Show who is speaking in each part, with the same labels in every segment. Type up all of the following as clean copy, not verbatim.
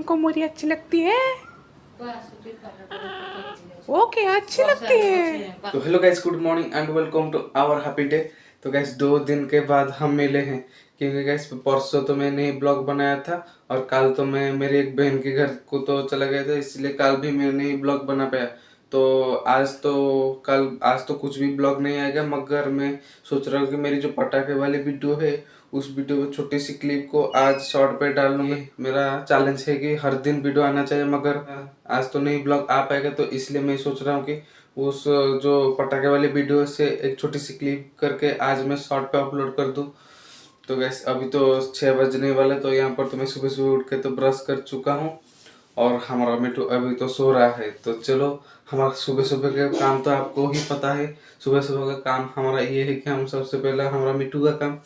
Speaker 1: तुमको मोरी अच्छी लगती है? ओके, अच्छी लगती है।
Speaker 2: तो hello guys, good morning and welcome to our happy day. तो गाइस 2 दिन के बाद हम मिले हैं, क्योंकि गाइस परसों तो मैंने ब्लॉग बनाया था और कल तो मैं मेरी एक बहन के घर को तो चला गया था, इसलिए कल भी मैं नहीं ब्लॉग बना पाया। तो आज तो कुछ भी ब्लॉग नहीं आएगा, मगर मैं सोच रहा हूँ कि मेरी जो पटाखे वाली वीडियो है उस वीडियो में छोटी सी क्लिप को आज शॉर्ट पे डालूंगा। मेरा चैलेंज है कि हर दिन वीडियो आना चाहिए, मगर आज तो नहीं ब्लॉग आ पाएगा, तो इसलिए मैं सोच रहा हूँ कि उस जो पटाखे वाली वीडियो से एक छोटी सी क्लिप करके आज मैं शॉर्ट पे अपलोड कर दूँ। तो गैस अभी तो 6 बजने वाले, तो यहाँ पर तो मैं सुबह सुबह उठ के तो ब्रश कर चुका हूँ और हमारा मिट्टू अभी तो सो रहा है। तो चलो, हमारा सुबह सुबह का काम तो आपको ही पता है। सुबह सुबह का काम हमारा ये है कि हम सबसे पहले हमारा मिट्टू का काम।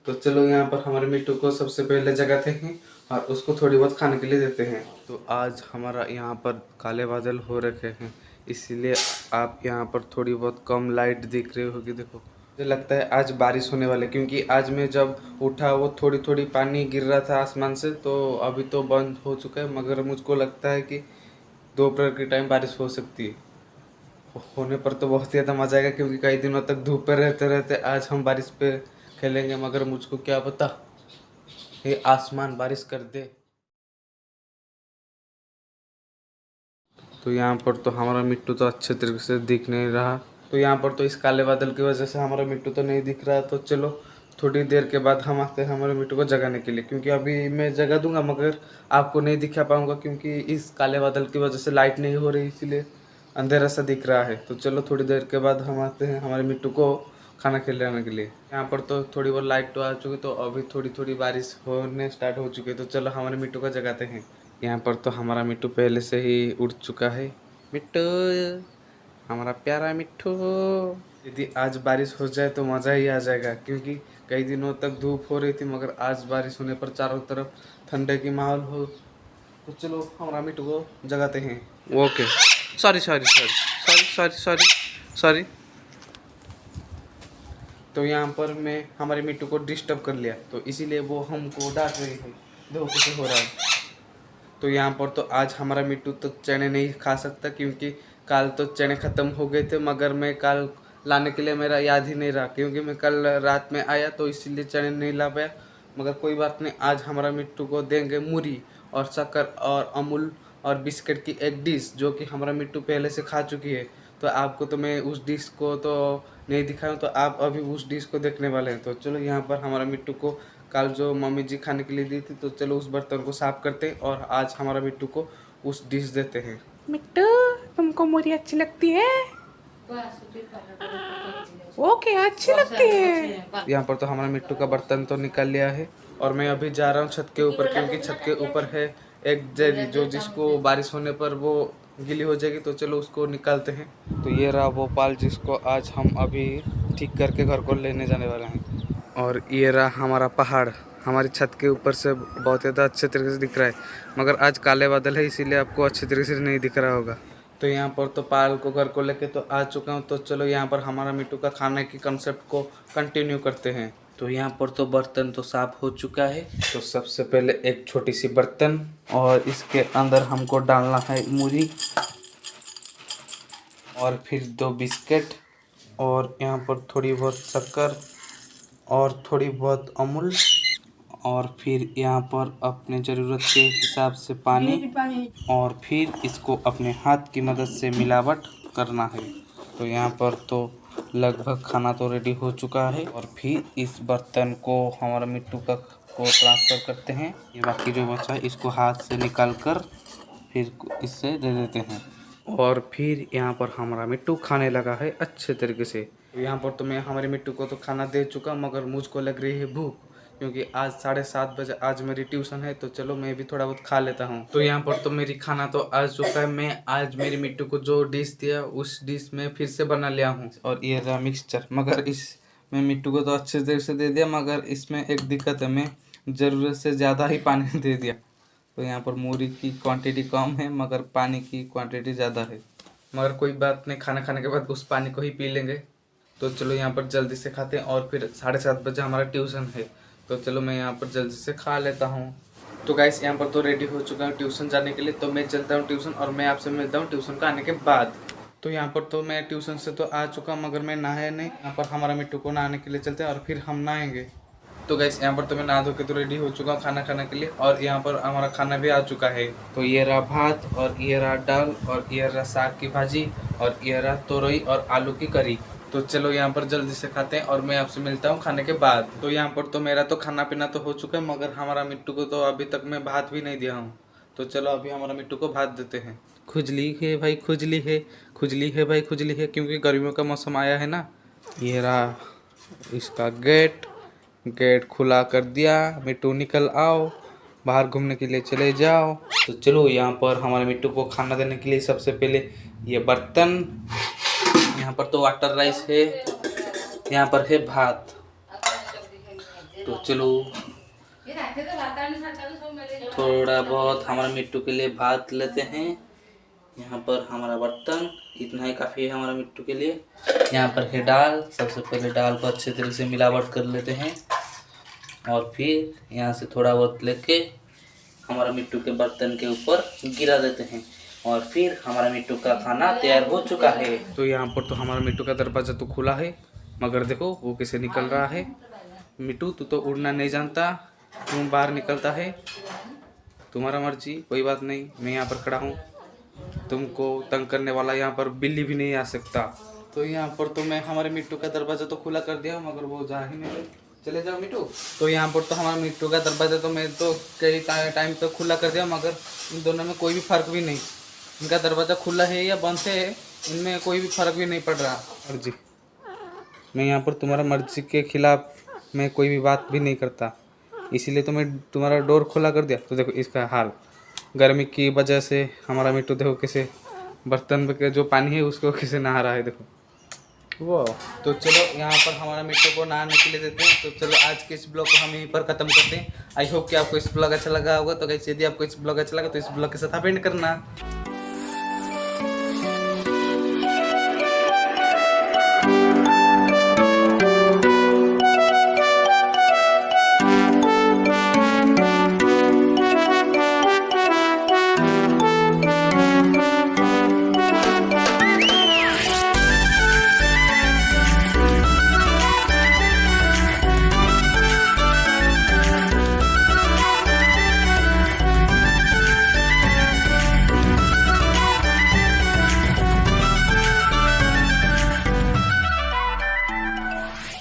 Speaker 2: तो चलो, यहाँ पर हमारे मिट्टू को सबसे पहले जगाते हैं और उसको थोड़ी बहुत खाने के लिए देते हैं। तो आज हमारा यहाँ पर काले बादल हो रखे हैं, इसीलिए आप यहाँ पर थोड़ी बहुत कम लाइट दिख रही होगी। देखो, मुझे लगता है आज बारिश होने वाली है, क्योंकि आज मैं जब उठा वो थोड़ी थोड़ी पानी गिर रहा था आसमान से, तो अभी तो बंद हो चुका है, मगर मुझको लगता है कि दोपहर के टाइम बारिश हो सकती है। होने पर तो बहुत ज़्यादा मजा आएगा, क्योंकि कई दिनों तक धूप पे रहते रहते आज हम बारिश पे खेलेंगे, मगर मुझको क्या पता ये आसमान बारिश कर दे। तो यहाँ पर तो हमारा मिट्टू तो अच्छे तरीके से दिख नहीं रहा। तो यहाँ पर तो इस काले बादल की वजह से हमारा मिट्टू तो नहीं दिख रहा। तो चलो, थोड़ी देर के बाद हम आते हैं हमारे मिट्टू को जगाने के लिए, क्योंकि अभी मैं जगा दूंगा मगर आपको नहीं दिखा पाऊंगा, क्योंकि इस काले बादल की वजह से लाइट नहीं हो रही, इसीलिए अंधेरा सा दिख रहा है। तो चलो, थोड़ी देर के बाद हम आते हैं हमारे मिट्टू को खाना खिलाने के लिए। यहाँ पर तो थोड़ी बहुत लाइट तो आ चुकी, तो अभी थोड़ी थोड़ी बारिश होने स्टार्ट हो चुकी है। तो चलो, हमारे मिट्टू को जगाते हैं। यहाँ पर तो हमारा मिट्टू पहले से ही उठ चुका है। मिट्टू, हमारा प्यारा मिट्टू। यदि आज बारिश हो जाए तो मज़ा ही आ जाएगा, क्योंकि कई दिनों तक धूप हो रही थी, मगर आज बारिश होने पर चारों तरफ ठंडे की माहौल हो। तो चलो, हमारा मिट्टू को जगाते हैं। Okay, sorry sorry sorry sorry sorry sorry sorry. तो यहाँ पर मैं हमारे मिट्टू को डिस्टर्ब कर लिया, तो इसीलिए वो हमको डांट रही है। देखो कैसे हो रहा है। तो यहाँ पर तो आज हमारा मिट्टू तो चने नहीं खा सकता, क्योंकि कल तो चने ख़त्म हो गए थे, मगर मैं कल लाने के लिए मेरा याद ही नहीं रहा, क्योंकि मैं कल रात में आया तो इसीलिए चने नहीं ला पाया। मगर कोई बात नहीं, आज हमारा मिट्टू को देंगे मूरी और शक्कर और अमूल और बिस्किट की एक डिश, जो कि हमारा मिट्टू पहले से खा चुकी है। तो आपको तो मैं उस डिश को तो नहीं दिखाऊँ, तो आप अभी उस डिश को देखने वाले हैं। तो चलो, यहाँ पर हमारा मिट्टू को कल जो मम्मी जी खाने के लिए दी थी, तो चलो उस बर्तन को साफ करते हैं और आज हमारा मिट्टू को उस डिश देते हैं।
Speaker 1: मिट्टू, तुमको मोरी अच्छी लगती है? ओके, अच्छी लगती है।
Speaker 2: यहाँ पर तो हमारा मिट्टू का बर्तन तो निकल लिया है और मैं अभी जा रहा हूँ छत के ऊपर, क्योंकि छत के ऊपर है एक जरी, जो जिसको बारिश होने पर वो गीली हो जाएगी। तो चलो, उसको निकालते हैं। तो ये रहा वो पाल, जिसको आज हम अभी ठीक करके घर को लेने जाने वाले हैं। और ये रहा हमारा पहाड़, हमारी छत के ऊपर से बहुत ज़्यादा अच्छे तरीके से दिख रहा है, मगर आज काले बादल है, इसीलिए आपको अच्छे तरीके से नहीं दिख रहा होगा। तो यहाँ पर तो पाल को घर को लेके तो आ चुका हूँ। तो चलो, यहाँ पर हमारा मिट्टू का खाने की कंसेप्ट को कंटिन्यू करते हैं। तो यहाँ पर तो बर्तन तो साफ हो चुका है। तो सबसे पहले एक छोटी सी बर्तन, और इसके अंदर हमको डालना है मूरी, और फिर 2 बिस्किट, और यहाँ पर थोड़ी बहुत शक्कर और थोड़ी बहुत अमूल, और फिर यहाँ पर अपने ज़रूरत के हिसाब से पानी, और फिर इसको अपने हाथ की मदद से मिलावट करना है। तो यहाँ पर तो लगभग खाना तो रेडी हो चुका है, और फिर इस बर्तन को हमारा मिट्टू का को ट्रांसफ़र करते हैं। ये बाकी जो बचा है इसको हाथ से निकाल कर फिर इससे दे देते हैं, और फिर यहाँ पर हमारा मिट्टू खाने लगा है अच्छे तरीके से। तो यहाँ पर तो मैं हमारे मिट्टू को तो खाना दे चुका, मगर मुझको लग रही है भूख, क्योंकि आज 7:30 बजे आज मेरी ट्यूशन है। तो चलो, मैं भी थोड़ा बहुत खा लेता हूँ। तो यहाँ पर तो मेरी खाना तो आ चुका है। मैं आज मेरी मिट्टू को जो डिश दिया उस डिश में फिर से बना लिया हूँ, और ये रहा मिक्सचर। मगर इसमें मिट्टू को तो अच्छे तरीके से दे दिया, मगर इसमें एक दिक्कत है, मैं ज़रूरत से ज़्यादा ही पानी दे दिया। तो यहाँ पर मूरी की क्वांटिटी कम है, मगर पानी की क्वांटिटी ज़्यादा है। मगर कोई बात नहीं, खाना खाने के बाद उस पानी को ही पी लेंगे। तो चलो, यहाँ पर जल्दी से खाते हैं, और फिर 7:30 बजे हमारा ट्यूशन है। तो चलो, मैं यहाँ पर जल्दी से खा लेता हूँ। तो गाइस यहाँ पर तो रेडी हो चुका हूँ ट्यूशन जाने के लिए, तो मैं चलता हूँ ट्यूशन और मैं आपसे मिलता हूँ ट्यूशन का आने के बाद। तो यहाँ पर तो मैं ट्यूशन से तो आ चुका मगर मैं नहाया नहीं। यहाँ पर हमारा मिट्टू को नहाने के लिए चलते हैं और फिर हम नहाएंगे। तो गाइस यहाँ पर तो मैं नहा धो के तो रेडी हो चुका हूँ खाना खाने के लिए, और यहाँ पर हमारा खाना भी आ चुका है। तो ये रहा भात, और ये रहा दाल, और ये रहा साग की भाजी, और ये रहा तोरई और आलू की करी। तो चलो यहाँ पर जल्दी से खाते हैं और मैं आपसे मिलता हूँ खाने के बाद। तो यहाँ पर तो मेरा तो खाना पीना तो हो चुका है, मगर हमारा मिट्टू को तो अभी तक मैं भात भी नहीं दिया हूँ। तो चलो अभी हमारा मिट्टू को भात देते हैं। खुजली है भाई, खुजली है, खुजली है भाई, खुजली है, क्योंकि गर्मियों का मौसम आया है ना। ये रहा इसका गेट, गेट खुला कर दिया। मिट्टू निकल आओ, बाहर घूमने के लिए चले जाओ। तो चलो यहाँ पर हमारे मिट्टू को खाना देने के लिए सबसे पहले ये बर्तन, यहाँ पर तो वाटर राइस है, यहाँ पर है भात। तो चलो थोड़ा बहुत हमारे मिट्टू के लिए भात लेते हैं। यहाँ पर हमारा बर्तन, इतना ही काफ़ी है हमारा मिट्टू के लिए। यहाँ पर है दाल, सबसे पहले दाल को अच्छे तरह से मिलावट कर लेते हैं, और फिर यहाँ से थोड़ा बहुत लेके हमारा मिट्टू के बर्तन के ऊपर गिरा देते हैं, और फिर हमारा मिट्टू का खाना तैयार हो चुका है। तो यहाँ पर तो हमारा मिट्टू का दरवाज़ा तो खुला है, मगर देखो वो कैसे निकल रहा है। मिट्टू तू तो उड़ना नहीं जानता, क्यों बाहर निकलता है? तुम्हारा मर्जी, कोई बात नहीं, मैं यहाँ पर खड़ा हूँ। तुमको तंग करने वाला यहाँ पर बिल्ली भी नहीं आ सकता। तो यहाँ पर तो मैं हमारे मिट्टू का दरवाज़ा तो खुला कर दिया, मगर वो जा ही नहीं रहे। चले जाओ मिट्टू। तो यहाँ पर तो हमारा मिट्टू का दरवाज़ा तो मैं तो कई टाइम तक खुला कर दिया, मगर इन दोनों में कोई भी फ़र्क भी नहीं। इनका दरवाज़ा खुला है या बंद है, इनमें कोई भी फ़र्क भी नहीं पड़ रहा। मर्जी, मैं यहाँ पर तुम्हारा मर्जी के खिलाफ मैं कोई भी बात भी नहीं करता, इसीलिए तो मैं तुम्हारा डोर खुला कर दिया। तो देखो इसका हाल, गर्मी की वजह से हमारा मिट्टू देखो कैसे बर्तन पे जो पानी है उसको कैसे नहा रहा है, देखो वो। तो चलो यहाँ पर हमारा मिट्टू को नहाने के लिए देते हैं। तो चलो आज के इस ब्लॉग को हम यहीं पर ख़त्म करते हैं। आई होप कि आपको इस ब्लॉग अच्छा लगा होगा। तो गाइस यदि आपको इस ब्लॉग अच्छा लगा तो इस ब्लॉग के साथ आप एंड करना।